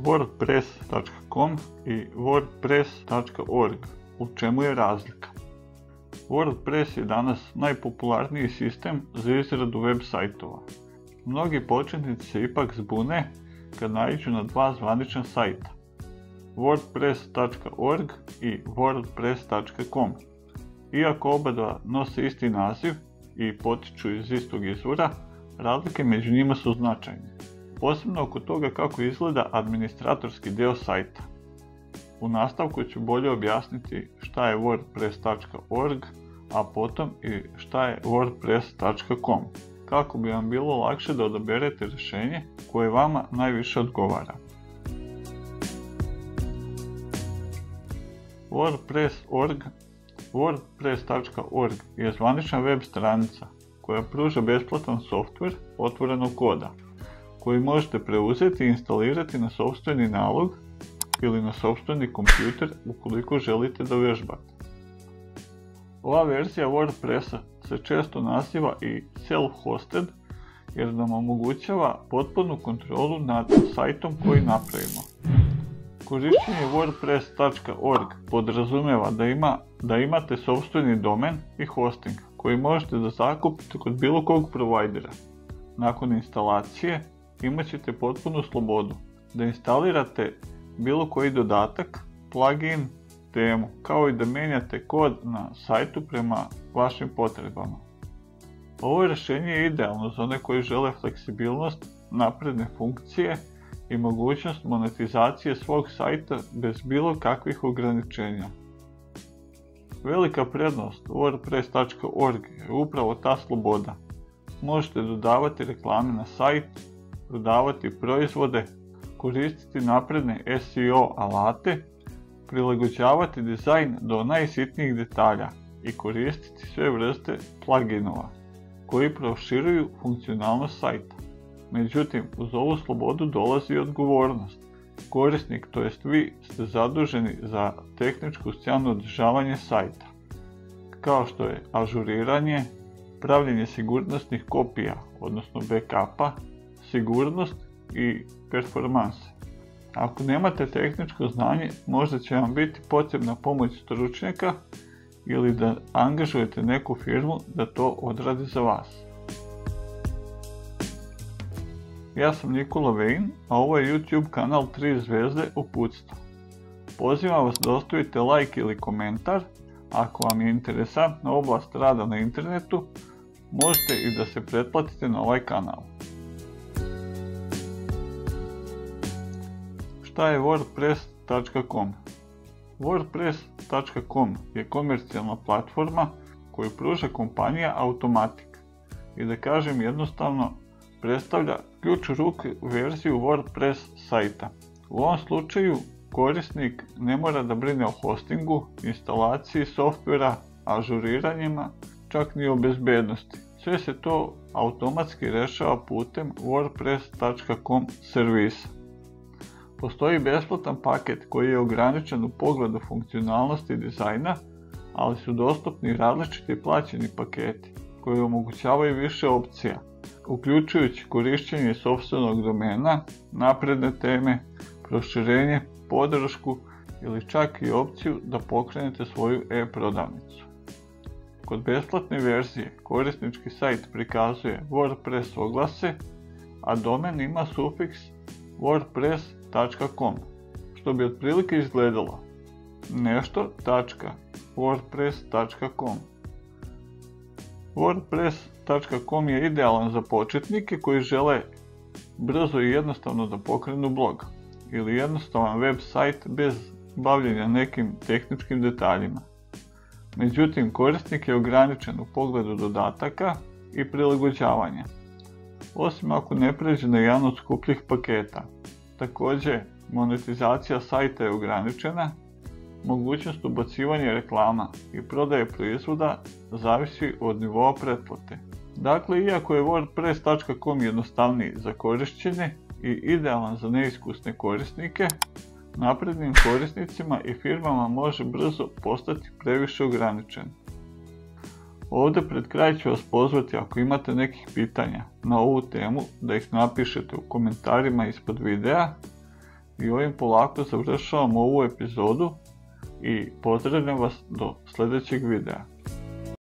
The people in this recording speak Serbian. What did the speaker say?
wordpress.com i wordpress.org. U čemu je razlika? WordPress je danas najpopularniji sistem za izradu web sajtova. Mnogi početnici se ipak zbune kad naiđu na dva zvanična sajta, wordpress.org i wordpress.com. Iako oba nose isti naziv i potiču iz istog izvora, razlike među njima su značajne, posebno oko toga kako izgleda administratorski deo sajta. U nastavku ću bolje objasniti šta je wordpress.org, a potom i šta je wordpress.com, kako bi vam bilo lakše da odaberete rješenje koje vama najviše odgovara. WordPress.org je zvanična web stranica koja pruža besplatan softver otvorenog koda, koji možete preuzeti i instalirati na sopstveni nalog ili na sopstveni kompjuter ukoliko želite da vježbate. Ova verzija WordPressa se često naziva i self-hosted jer nam omogućava potpunu kontrolu nad sajtom koji napravimo. Korištenje wordpress.org podrazumijeva da imate sopstveni domen i hosting koji možete da zakupite kod bilo kog provajdera. Nakon instalacije imat ćete potpunu slobodu da instalirate bilo koji dodatak, plugin, temu, kao i da mijenjate kod na sajtu prema vašim potrebama. Ovo rješenje je idealno za one koji žele fleksibilnost, napredne funkcije i mogućnost monetizacije svog sajta bez bilo kakvih ograničenja. Velika prednost wordpress.org je upravo ta sloboda. Možete dodavati reklame na sajt, prodavati proizvode, koristiti napredne SEO alate, prilagođavati dizajn do najsitnijih detalja i koristiti sve vrste pluginova koji proširuju funkcionalnost sajta. Međutim, uz ovu slobodu dolazi i odgovornost. Korisnik, to jest vi, ste zaduženi za tehničku stranu održavanja sajta, kao što je ažuriranje, pravljenje sigurnosnih kopija, odnosno backupa, sigurnost i performanse. Ako nemate tehničko znanje, možda će vam biti potrebna pomoć stručnjaka ili da angažujete neku firmu da to odradi za vas. Ja sam Nikola Vejn, a ovo je YouTube kanal 3 zvezde uputstva. Pozivam vas da ostavite like ili komentar. Ako vam je interesantna oblast rada na internetu, možete i da se pretplatite na ovaj kanal. Šta je wordpress.com? wordpress.com je komercijalna platforma koju pruža kompanija Automatic i da kažem jednostavno predstavlja ključ u ruke verziju WordPress sajta. U ovom slučaju korisnik ne mora da brine o hostingu, instalaciji softvera, ažuriranjima, čak ni o bezbednosti. Sve se to automatski rešava putem wordpress.com servisa. Postoji besplatan paket koji je ograničen u pogledu funkcionalnosti i dizajna, ali su dostupni različiti plaćeni paketi koji omogućavaju više opcija, uključujući korištenje sopstvenog domena, napredne teme, proširenje, podršku ili čak i opciju da pokrenete svoju e-prodavnicu. Kod besplatne verzije korisnički sajt prikazuje WordPress oglase, a domen ima sufiks wordpress.com, što bi otprilike izgledalo nešto.wordpress.com. WordPress.com je idealan za početnike koji žele brzo i jednostavno da pokrenu blog ili jednostavan web sajt bez bavljenja nekim tehničkim detaljima. Međutim, korisnik je ograničen u pogledu dodataka i prilagođavanja, osim ako ne pređe na jedan od skupljih paketa. Također, monetizacija sajta je ograničena, mogućnost ubacivanja reklama i prodaje proizvoda zavisi od nivoa pretplate. Dakle, iako je wordpress.com jednostavniji za korišćenje i idealan za neiskusne korisnike, naprednim korisnicima i firmama može brzo postati previše ograničen. Ovdje pred kraj ću vas pozvati, ako imate nekih pitanja na ovu temu, da ih napišete u komentarima ispod videa I ovim polako završavamo ovu epizodu i pozdravljam vas do sljedećeg videa.